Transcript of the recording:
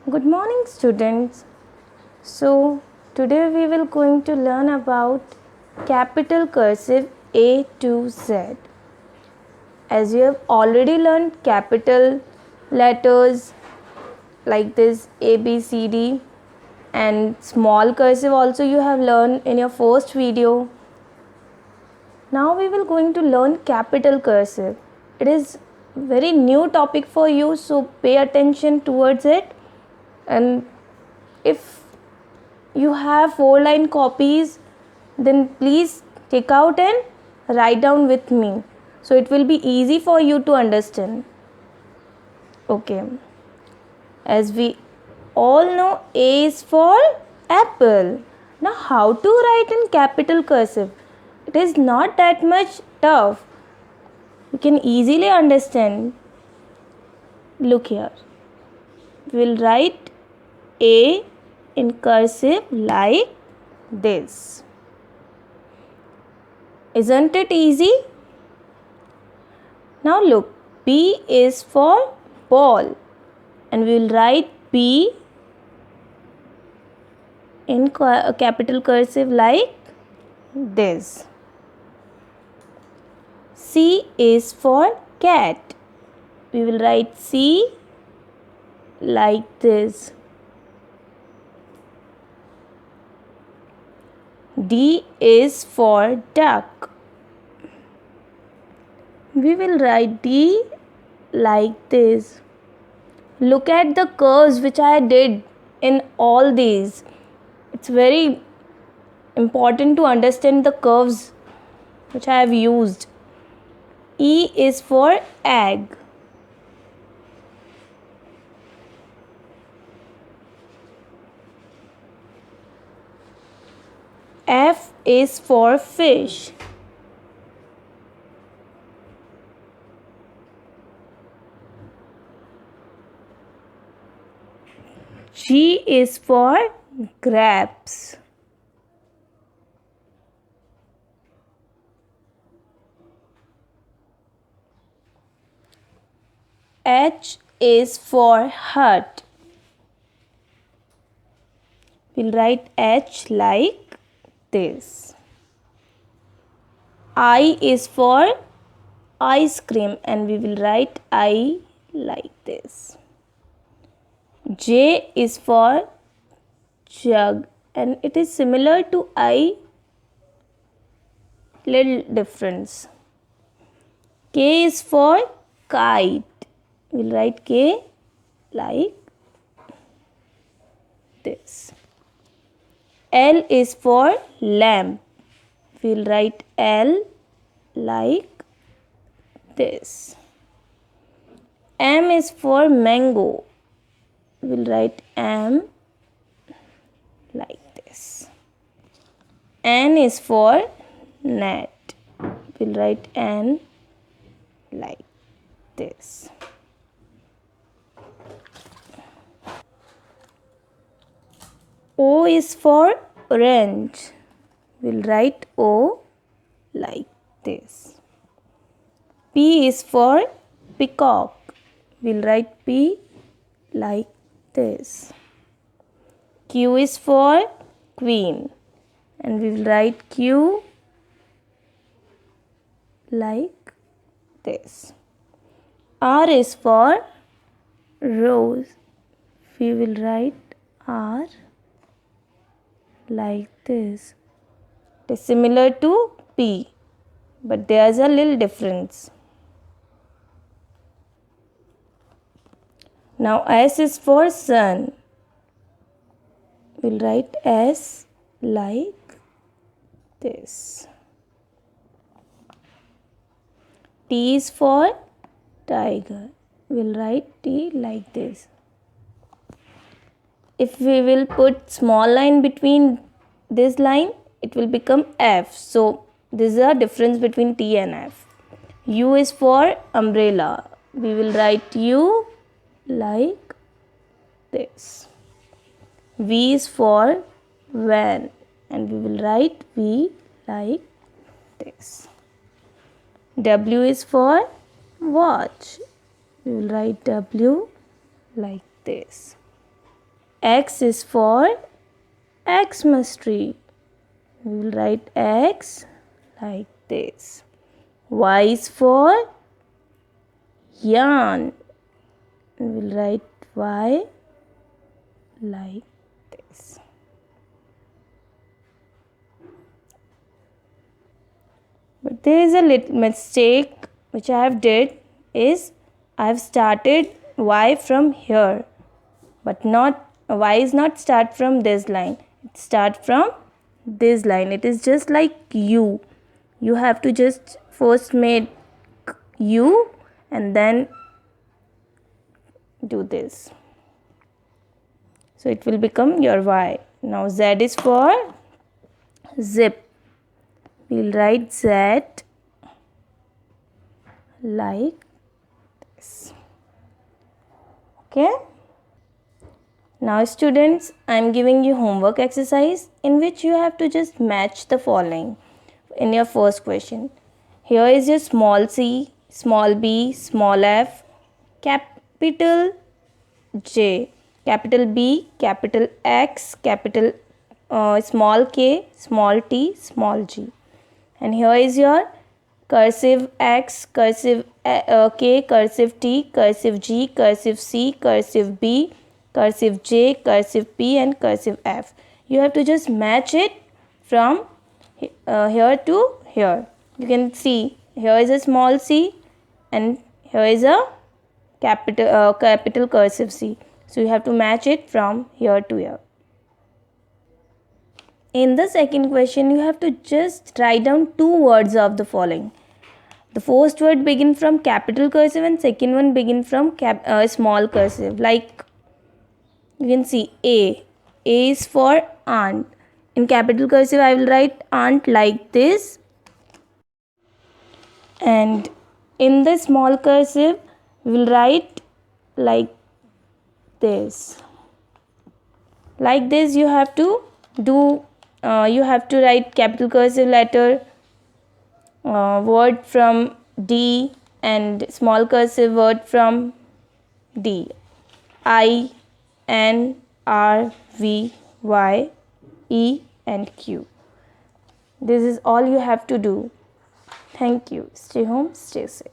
Good morning, students. So, today we will going to learn about capital cursive A to Z. As you have already learned capital letters like this A, B, C, D, and small cursive also you have learned in your first video. Now we will going to learn capital cursive. It is very new topic for you, so pay attention towards it. And if you have 4-line copies, then please take out and write down with me, so it will be easy for you to understand. Okay, as we all know, A is for apple. Now how to write in capital cursive? It is not that much tough. You can easily understand. Look here, we will write A in cursive like this. Isn't it easy? Now look, B is for ball, and we will write B in capital cursive like this. C is for cat. We will write C like this. D is for duck. We will write D like this. Look at the curves which I did in all these. It's very important to understand the curves which I have used. E is for egg. F is for fish. G is for grapes. H is for hut. We'll write H like this. I is for ice cream, and we will write I like this. J is for jug, and it is similar to I, little difference. K is for kite. We'll write K like this. L is for lamp. We'll write L like this. M is for mango. We'll write M like this. N is for net. We'll write N like this. O is for orange. We'll write O like this. P is for peacock. We'll write P like this. Q is for queen, and we will write Q like this. R is for rose. We will write R like this. It is similar to P, but there is a little difference. Now S is for sun. We'll write S like this. T is for tiger. We'll write T like this. If we will put small line between this line, it will become F. So this is a difference between T and F. U is for umbrella. We will write U like this. V is for van, and we will write V like this. W is for watch. We will write W like this. X is for Xmas tree. We will write X like this. Y is for yarn. We will write Y like this. But there is a little mistake which I have did is I have started Y from here, but not Y is not start from this line. It start from this line. It is just like U. You have to just first make U and then do this. So it will become your Y. Now Z is for zip. We will write Z like this. Okay. Now students, I am giving you homework exercise in which you have to just match the following in your first question. Here is your small c, small b, small f, capital J, capital B, capital X, capital small k, small t, small g. And here is your cursive X, cursive K, cursive T, cursive G, cursive C, cursive B, cursive J, cursive P and cursive F. You have to just match it from here to here. You can see here is a small c and here is a capital cursive C. So you have to match it from here to here. In the second question, you have to just write down two words of the following. The first word begin from capital cursive and second one begin from small cursive. Like you can see A. A is for aunt. In capital cursive, I will write aunt like this. And in the small cursive, we will write like this. Like this, you have to do. You have to write capital cursive letter word from D and small cursive word from D. I, N, R, V, Y, E and Q. This is all you have to do. Thank you. Stay home, stay safe.